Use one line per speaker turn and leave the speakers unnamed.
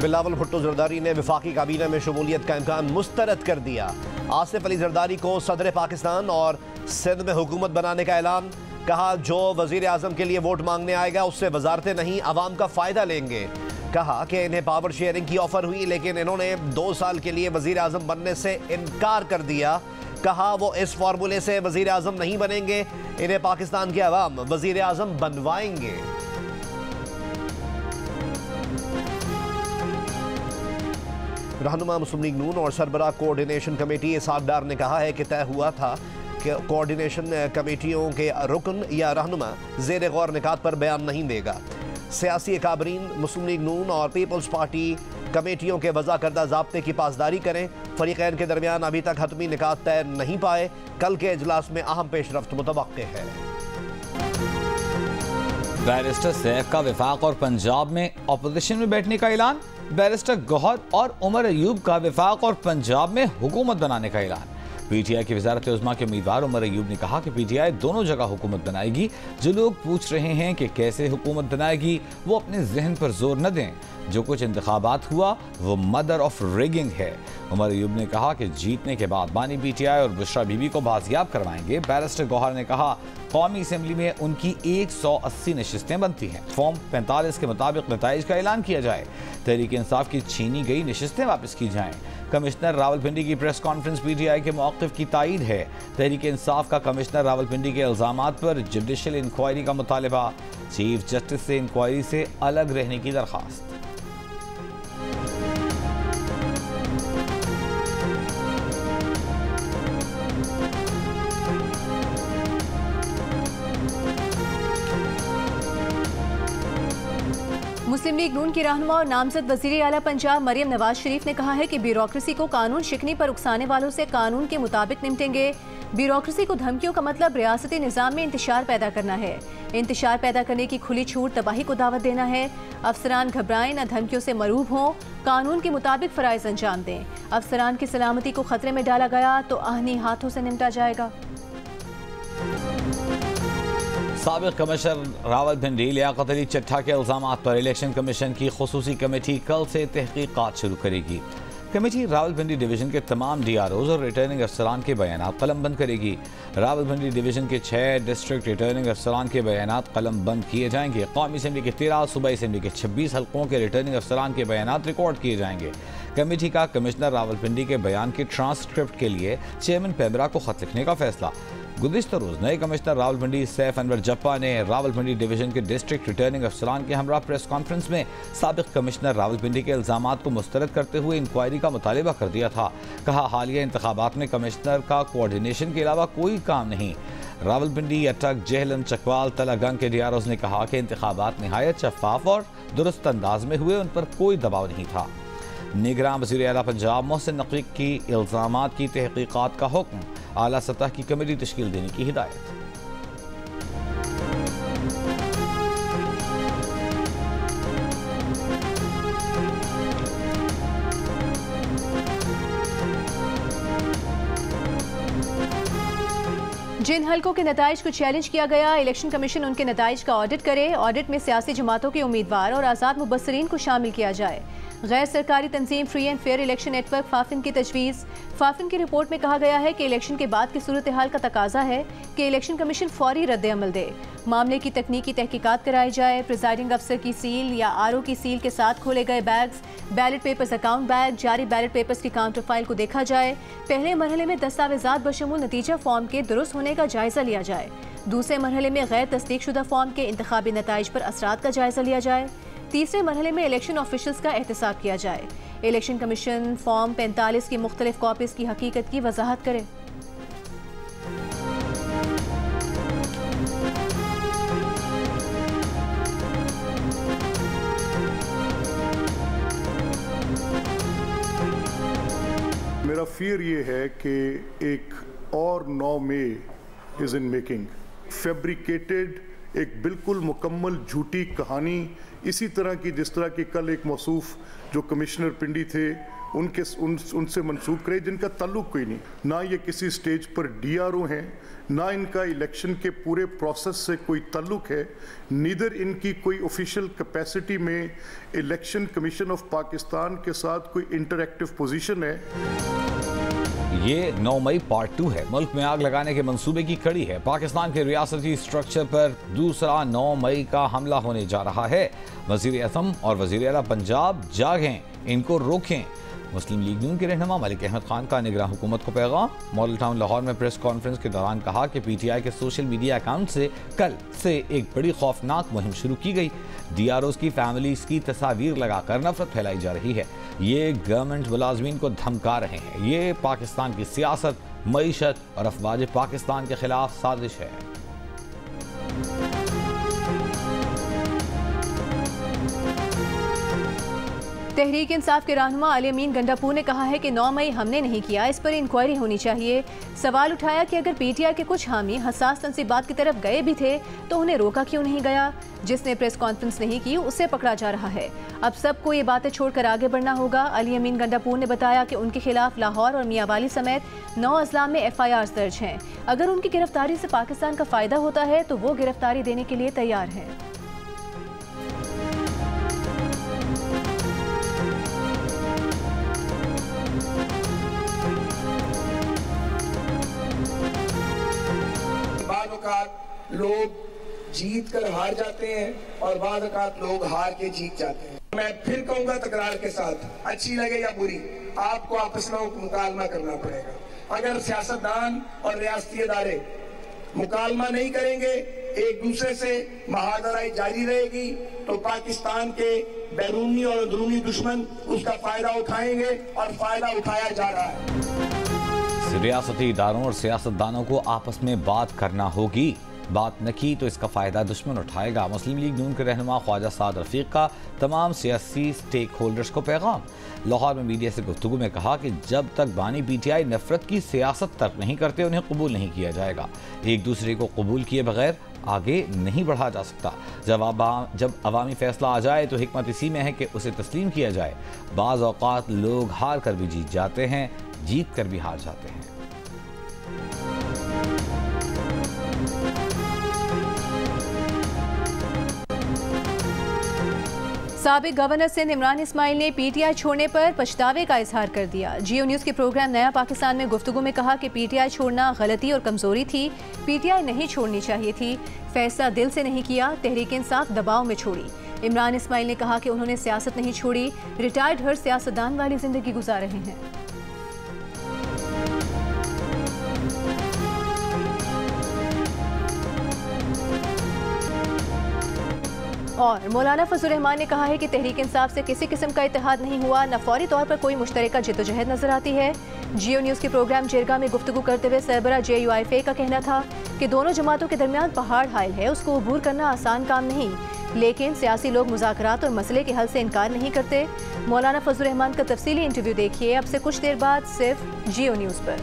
बिलावल भुट्टो जरदारी ने वफाकी काबीना में शमूलियत का इम्कान मुस्तरद कर दिया। आसिफ अली जरदारी को सदर पाकिस्तान और सिंध में हुकूमत बनाने का ऐलान। कहा जो वजीर आजम के लिए वोट मांगने आएगा उससे वजारतें नहीं अवाम का फायदा लेंगे। कहा कि इन्हें पावर शेयरिंग की ऑफर हुई लेकिन इन्होंने 2 साल के लिए वजीर आजम बनने से इनकार कर दिया। कहा वो इस फार्मूले से वजीर आजम नहीं बनेंगे, इन्हें पाकिस्तान के अवाम वजीर आजम बनवाएंगे। रहनुमा मुस्लिम लीग नून और सरबराह कोऑर्डिनेशन कमेटी इसहाक डार ने कहा है कि तय हुआ था कि कोऑर्डिनेशन कमेटियों के रुकन या रहनुमा ज़ेर गौर निकात पर बयान नहीं देगा। सियासी अकाबरीन मुस्लिम लीग नून और पीपल्स पार्टी कमेटियों के वज़ा करदा ज़ाब्ते की पासदारी करें। फरीक़ैन के दरमियान अभी तक हतमी निकात तय नहीं पाए। कल के इजलास में अहम पेशरफ्त मुतवक्के है।
बैरिस्टर सैफ का वफाक और पंजाब में अपोजिशन में बैठने का ऐलान। बैरिस्टर गौहर और उमर अयूब का वफाक और पंजाब में हुकूमत बनाने का ऐलान। पीटीआई की वज़ारत उज़्मा के उम्मीदवार उमर अयूब ने कहा कि पीटीआई दोनों जगह हुकूमत बनाएगी। जो लोग पूछ रहे हैं कि कैसे हुकूमत बनाएगी वो अपने जहन पर जोर न दें। जो कुछ इंतखाबात हुआ वो मदर ऑफ रिगिंग है। उमर अयूब ने कहा कि जीतने के बाद बानी पीटीआई और बुशरा बीबी को बाजियाब करवाएंगे। बैरिस्टर गौहर ने कहा कौमी असम्बली में उनकी 180 नशिस्तें बनती हैं। फॉर्म 45 के मुताबिक नताइज का ऐलान किया जाए। तहरीक इंसाफ की छीनी गई नशिस्तें वापस की जाएं। कमिश्नर रावलपिंडी की प्रेस कॉन्फ्रेंस पीटीआई के मौक़िफ़ की तायीद है। तहरीक इंसाफ का कमिश्नर रावलपिंडी के इल्ज़ामात पर जुडिशल इंक्वायरी का मुतालबा। चीफ जस्टिस से इंक्वायरी से अलग रहने की दरख्वास्त।
मुस्लिम लीग नून की रहनुमा और नामजद वज़ीर आला पंजाब मरियम नवाज शरीफ ने कहा है कि ब्यूरोक्रेसी को कानून शिकनी पर उकसाने वालों से कानून के मुताबिक निपटेंगे। ब्यूरोक्रेसी को धमकियों का मतलब रियासती निज़ाम में इंतशार पैदा करना है। इंतशार पैदा करने की खुली छूट तबाही को दावत देना है। अफसरान घबराएं न, धमकियों से मरूब हों, कानून के मुताबिक फ़राइज़ अंजाम दें। अफसरान की सलामती को खतरे में डाला गया तो आहनी हाथों से निपटा जाएगा।
साबिक़ कमिश्नर रावलपिंडी लियाकत अली चट्ठा के इल्ज़ामात पर इलेक्शन कमीशन की खुसूसी कमेटी कल से तहकीकात शुरू करेगी। कमेटी रावलपिंडी डिवीज़न के तमाम DROs और रिटर्निंग अफसरान के बयानात कलमबंद करेगी। रावलपिंडी डिवीज़न के 6 डिस्ट्रिक्ट रिटर्निंग अफसरान के बयानात कलमबंद किए जाएंगे। कौमी असम्बली के 13, सूबाई असम्बली के 26 हल्कों के रिटर्निंग अफसरान के बयानात रिकॉर्ड किए जाएंगे। कमेटी का कमिश्नर रावलपिंडी के बयान के ट्रांसक्रिप्ट के लिए चेयरमैन पेमरा को खत लिखने का फैसला। गुज़िश्ता रोज़ नए कमिश्नर रावलपिंडी सैफ अनवर जप्पा ने रावलपिंडी डिवीज़न के डिस्ट्रिक्ट रिटर्निंग अफसरान के हमरा प्रेस कॉन्फ्रेंस में साबिक़ कमिश्नर रावलपिंडी के इल्ज़ामात को मुस्तरद करते हुए इंक्वायरी का मुतालिबा कर दिया था। कहा हालिया इंतखाबात में कमिश्नर का कोऑर्डिनेशन के अलावा कोई काम नहीं। रावलपिंडी, अटक, जेहलन, चकवाल, तलागंग के DROs ने कहा कि इंतखाबात नहायत शफाफ और दुरुस्त अंदाज में हुए, उन पर कोई दबाव नहीं था। निगरान वज़ीर आला पंजाब मोहसिन नकवी की इल्ज़ामात की तहकीकात का हुक्म। आला सतह की कमेटी तश्कील देने की हिदायत।
जिन हल्कों के नताइज को चैलेंज किया गया, इलेक्शन कमीशन उनके नताइज का ऑडिट करे। ऑडिट में सियासी जमातों के उम्मीदवार और आज़ाद मुबस्सरीन को शामिल किया जाए। गैर सरकारी तंजीम free and fair election network FAFEN की तजवीज़। फाफिन की रिपोर्ट में कहा गया है कि इलेक्शन के बाद की सूरत हाल का तकाजा है कि इलेक्शन कमीशन फौरी रद्द अमल दे। मामले की तकनीकी तहकीकात कराई जाए। प्रिजाइडिंग अफसर की सील या RO की सील के साथ खोले गए bags, ballot papers, account bag, जारी बैलेट पेपर्स की काउंटर फाइल को देखा जाए। पहले मरहले में दस्तावेजात बशमूल नतीजा फॉर्म के दुरुस्त होने का जायजा लिया जाए। दूसरे मरहले में गैर तस्दीक शुदा फॉर्म के इंतखाबी नताइज पर असरात का जायजा लिया जाए। तीसरे मरहले में इलेक्शन ऑफिशल्स का एहतसाब किया जाए। इलेक्शन कमीशन फॉर्म 45 की मुख्तलिफ कॉपीज़ की हकीकत की वजाहत करे।
मेरा फियर ये है कि एक और 9 मई इज़ इन मेकिंग। फैब्रिकेटेड एक बिल्कुल मुकम्मल झूठी कहानी, इसी तरह की जिस तरह की कल एक मौसूफ जो कमिश्नर पिंडी थे उनसे मंसूब करे जिनका ताल्लुक कोई नहीं, ना ये किसी स्टेज पर DRO हैं, ना इनका इलेक्शन के पूरे प्रोसेस से कोई ताल्लुक है, नीदर इनकी कोई ऑफिशियल कैपेसिटी में इलेक्शन कमीशन ऑफ पाकिस्तान के साथ कोई इंटरैक्टिव पोजीशन है।
ये 9 मई पार्ट 2 है। मुल्क में आग लगाने के मंसूबे की कड़ी है। पाकिस्तान के रियासती स्ट्रक्चर पर दूसरा 9 मई का हमला होने जा रहा है। वजीर आज़म और वजीर आला पंजाब जागें, इनको रोकें। मुस्लिम लीग नून के रहनुमा मलिक अहमद खान का निगरान हुकूमत को पैगाम। मॉडल टाउन लाहौर में प्रेस कॉन्फ्रेंस के दौरान कहा कि PTI के सोशल मीडिया अकाउंट से कल से एक बड़ी खौफनाक मुहिम शुरू की गई। DROs की फैमिलीज की तस्वीर लगाकर नफरत फैलाई जा रही है। ये गवर्नमेंट मुलाजमीन को धमका रहे हैं। ये पाकिस्तान की सियासत, मईशत और अफवाज पाकिस्तान के खिलाफ साजिश है।
तहरीक इंसाफ के रहनुमा अली अमीन गंडापुर ने कहा है कि 9 मई हमने नहीं किया, इस पर इंक्वायरी होनी चाहिए। सवाल उठाया कि अगर PTI के कुछ हामी हसास तंसीबात की तरफ गए भी थे तो उन्हें रोका क्यों नहीं गया। जिसने प्रेस कॉन्फ्रेंस नहीं की उसे पकड़ा जा रहा है। अब सबको ये बातें छोड़कर आगे बढ़ना होगा। अली अमीन गंडापुर ने बताया कि उनके खिलाफ लाहौर और मियांवाली समेत 9 अजला में FIRs दर्ज हैं। अगर उनकी गिरफ्तारी से पाकिस्तान का फायदा होता है तो वो गिरफ्तारी देने के लिए तैयार हैं।
लोग जीत कर हार जाते हैं और बाद औक़ात लोग हार के जीत जाते हैं। मैं फिर कहूंगा तकरार के साथ, अच्छी लगे या बुरी, आपको आपस में मुकालमा करना पड़ेगा। अगर सियासतदान और रियासती अदारे मुकालमा नहीं करेंगे, एक दूसरे से महादराई जारी रहेगी, तो पाकिस्तान के बैरूनी और अंदरूनी दुश्मन उसका फायदा उठाएंगे और फायदा उठाया जा रहा है।
रियासती इदारों और सियासतदानों को आपस में बात करना होगी। बात न की तो इसका फ़ायदा दुश्मन उठाएगा। मुस्लिम लीग नून के रहनुमा ख्वाजा साद रफीक का तमाम सियासी स्टेक होल्डर्स को पैगाम। लाहौर में मीडिया से गुफ्तगू में कहा कि जब तक बानी PTI नफरत की सियासत तक नहीं करते उन्हें कबूल नहीं किया जाएगा। एक दूसरे को कबूल किए बगैर आगे नहीं बढ़ा जा सकता। जब अवामी फैसला आ जाए तो हिकमत इसी में है कि उसे तस्लीम किया जाए। बाज़ औक़ात लोग हार कर भी जीत जाते हैं, जीत कर भी हार जाते हैं।
साबिक गवर्नर सिंध इमरान इस्माइल ने PTI छोड़ने पर पछतावे का इजहार कर दिया। जियो न्यूज़ के प्रोग्राम नया पाकिस्तान में गुफ्तगू में कहा कि PTI छोड़ना गलती और कमजोरी थी। PTI नहीं छोड़नी चाहिए थी। फैसला दिल से नहीं किया, तहरीक इंसाफ दबाव में छोड़ी। इमरान इस्माइल ने कहा कि उन्होंने सियासत नहीं छोड़ी, रिटायर्ड हर सियासतदान वाली जिंदगी गुजार रहे हैं। और मौलाना फजल रहमान ने कहा है कि तहरीक इंसाफ से किसी किस्म का इत्तेहाद नहीं हुआ, न फौरी तौर पर कोई मुश्तरका जिद्दोजहद नजर आती है। जियो न्यूज़ के प्रोग्राम जिरगा में गुफ्तगू करते हुए सरबरा JUIFA का कहना था कि दोनों जमातों के दरमियान पहाड़ हायल है, उसको अबूर करना आसान काम नहीं, लेकिन सियासी लोग मुज़ाकरात और मसले के हल से इनकार नहीं करते। मौलाना फजल रहमान का तफसीली इंटरव्यू देखिए अब से कुछ देर बाद सिर्फ जियो न्यूज़ पर।